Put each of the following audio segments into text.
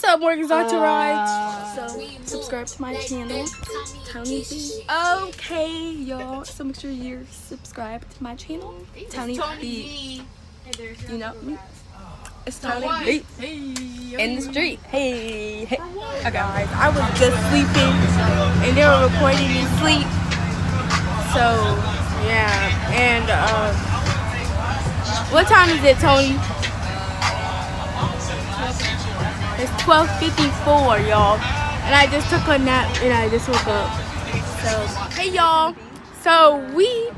up, Morgan's Entourage? So, subscribe to my channel, Tony B. Okay, y'all. So make sure you're subscribed to my channel, Tony B. You know me. It's Tony B. In the street. Hey. Okay, guys. I was just sleeping, and they were recording me sleep. So, yeah. And, what time is it, Tony? It's 12:54, y'all. And I just took a nap and I just woke up. So, hey, y'all. So, we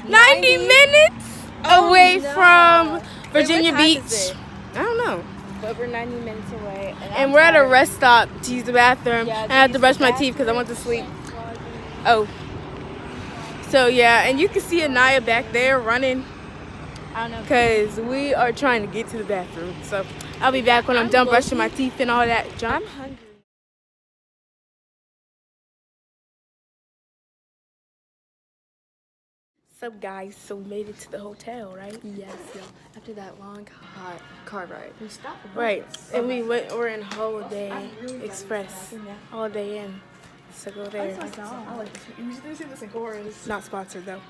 90 minutes away from Virginia Beach. I don't know. But we're 90 minutes away. And we're at a rest stop to use the bathroom. And I have to brush my teeth because I want to sleep. Oh. So, yeah. And you can see Anaya back there running. I don't know. Because we are trying to get to the bathroom. So, I'll be back when I'm done brushing my teeth and all that junk. I'm hungry. What's up, guys? So we made it to the hotel, right? Yes, y'all. After that long, hot car ride. We stopped. Right. And we're in Holiday Express. Holiday Inn. So go there. I like this. You should see this in chorus. Not sponsored though.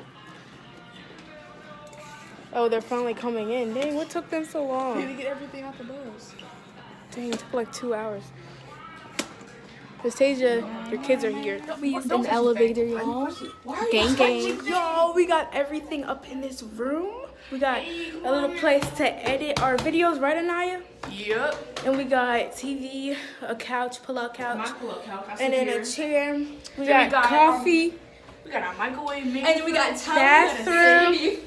Oh, they're finally coming in. Dang, what took them so You long? need to get everything out the bus. Dang, it took like 2 hours. Tasia, your kids are here. We used an elevator, y'all. Gang, gang. Y'all, we got everything up in this room. We got a little place to edit our videos, right, Anaya? Yep. And we got TV, a couch, pull-out couch, My pull-up couch. I and sit then a here. chair. We Then got coffee, We got our microwave mix. And then we got bathroom.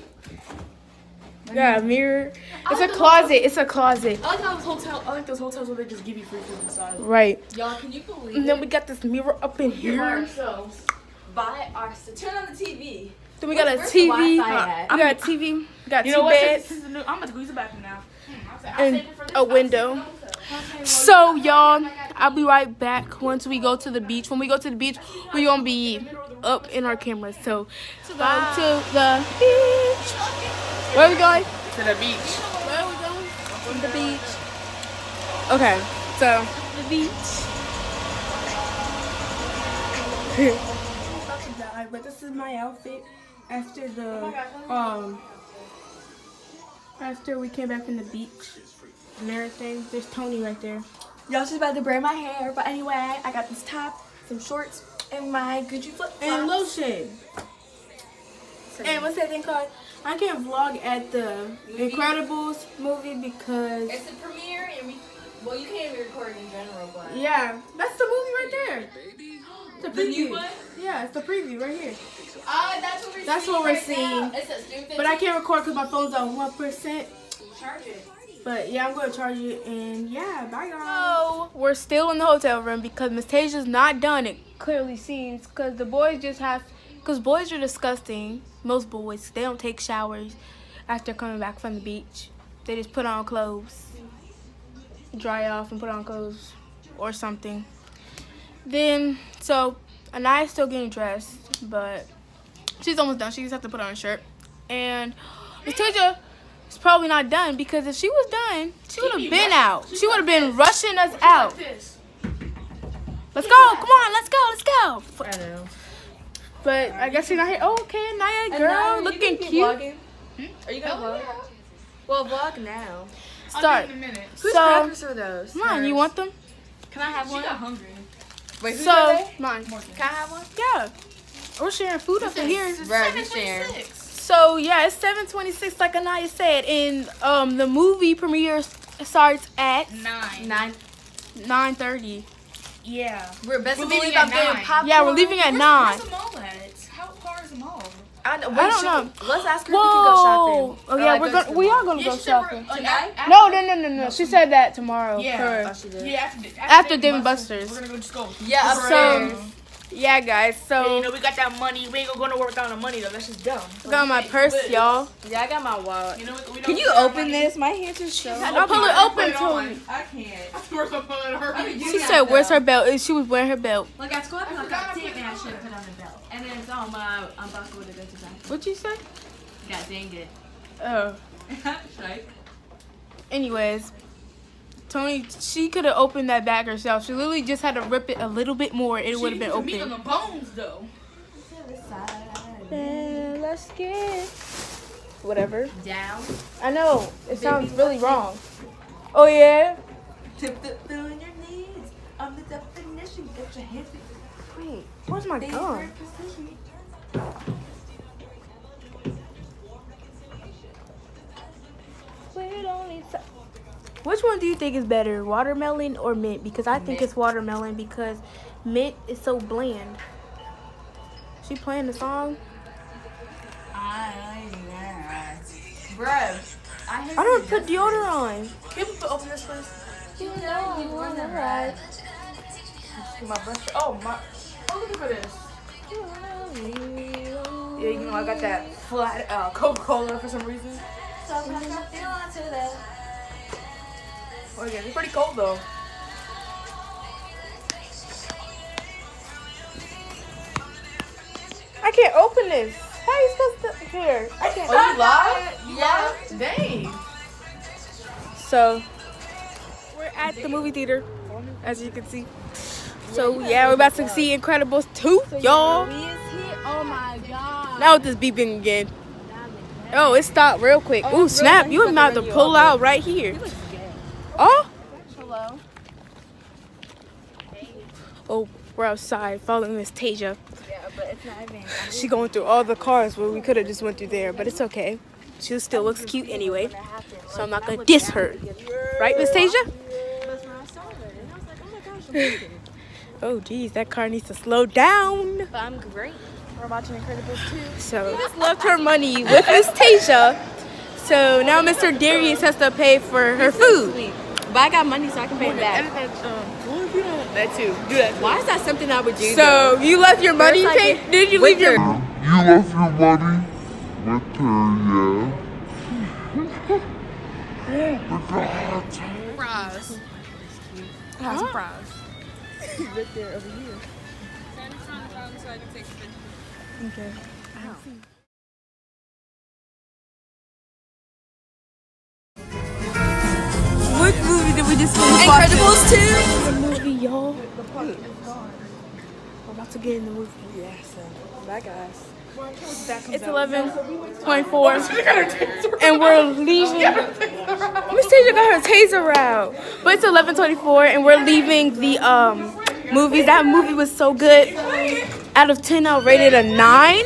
We got a mirror. It's a closet. It's a closet. I like how I like those hotels where they just give you free food inside. Right. Y'all, can you believe And then we got this mirror up in By here. ourselves. by ourselves? Turn on the TV. Then we got a Where's the TV. Wi-Fi at? We got a TV. We got You two know what? beds I'm about to go use the bathroom now. and a window. So y'all, I'll be right back once we go to the beach. When we go to the beach, we're gonna be up in our cameras. So go to the beach. Where are we going? To the beach. Where are we going? On the beach. Okay, so the beach. I'm about to die, but this is my outfit after the after we came back from the beach and everything. There's Tony right there. Y'all just about to braid my hair, but anyway, I got this top, some shorts, and my Gucci flip-flops. And lotion. And what's that thing called? I can't vlog at the Incredibles movie because It's a premiere, and well, you can't even record in general, but yeah, that's the movie right there. The the new preview. one. Yeah, it's the preview right here. That's what we're That's seeing what we're right seeing. now. It says June 15th. But I can't record because my phone's on 1%. Charge it. But yeah, I'm going to charge it. And yeah, bye guys. So, we're still in the hotel room because Miss Tasia's not done. It clearly seems because the boys just have, because boys are disgusting. Most boys, they don't take showers after coming back from the beach. They just put on clothes, dry off and put on clothes or something. Then, so Anaya's still getting dressed, but she's almost done. She just has to put on a shirt. And Miss Tasia is probably not done because if she was done, she would have been out. She would have been rushing us out. Let's go, come on, let's go, let's go. I know. But I guess she's not here. Oh, okay, Anaya, girl, Anaya, you looking gonna keep cute. vlogging? Are you gonna vlog? Well, vlog now. Start. In a minute. Whose So, crackers are those? come on, you want them? Can I have She one? got hungry. Wait, who's So, mine. Can I have one? Yeah. We're sharing food up in here. Right, we sharing. So, yeah, it's 7:26, like Anaya said. And the movie premiere starts at 9. 9:30. Yeah. We're best We're believe leaving I'm at getting 9. popcorn. Yeah, we're leaving at 9. Where's the mall at? How far is the mall? I don't know. Let's ask her if we can go shopping. Whoa. Oh, Or, yeah, like, we go to the are mall. going to go she said we're- shopping. like, Tonight? No. She said that tomorrow. Yeah. Oh, she did. Yeah, After Dave and Buster's. We're gonna go just go. Yeah, So, upstairs. yeah, guys. Hey, So, you know, we got that money. We ain't gonna go nowhere without the money, though. That's just dumb. I got my purse, y'all. Yeah, I got my wallet. You know, we don't Can you share our open money. this? My hands are so. I'll pull it open to on. me. I can't. We're gonna put it on her. She said, where's her belt? She was wearing her belt. Look, at school, I like, damn man, I should have put on a belt. And then it's on my, I'm about to go to the dentist. What'd you say? God dang it. Oh. Strike. Anyways, Tony, she could have opened that bag herself. She literally just had to rip it a little bit more. It would have been Meat on open. the bones, though. Let's get whatever. Down. I know it sounds really wrong. Oh yeah. Tip on your knees. On the definition, get your hands. Wait, where's my gum? Which one do you think is better, watermelon or mint? Because I think it's watermelon because mint is so bland. She playing the song? Bruh, I don't put deodorant on. Can we open this first? you know you wanna ride. My brush. Oh, my. I'm looking for this. Yeah, you know, I got that flat Coca-Cola for some reason. Sometimes I feel onto that. Oh, yeah, it's pretty cold, though. I can't open this. How are you supposed to? Here. I can't. Oh, you live? Yeah. Dang. So, we're at the movie theater, as you can see. So, yeah, we're about to see Incredibles 2, y'all. Oh my god. Now with this beeping again. Oh, it stopped real quick. Ooh, snap. You about to pull out right here. Oh. Hello. Oh, we're outside following Miss Tasia. Yeah, but it's not even. She going through all the cars where we could have just went through there, but it's okay. She still looks cute anyway, so I'm not gonna diss her. Right, Miss Tasia? Oh, geez, that car needs to slow down. But I'm great. We're watching Incredibles 2. So, just left her money with Miss Tasia. So now Mr. Darius has to pay for her food. But I got money so I can pay it back. That too. Do that. Why is that something I would do? So you left your money? First I get- Did you leave your? You left your money with her, yeah? Fries. How's the fries? Right there over here. Okay. What movie did we just finish watching? Incredibles 2. The movie, y'all. We're about to get in the movie. Bye guys. It's 11:24, and we're leaving. Miss Tasia got her taser out, but it's 11:24, and we're leaving the movies. That movie was so good. Out of 10, I'll rate it a 9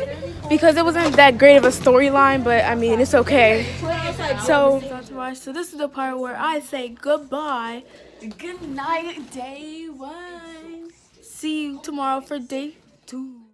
because it wasn't that great of a storyline, but I mean it's okay. So this is the part where I say goodbye. Good night, day 1. See you tomorrow for day 2.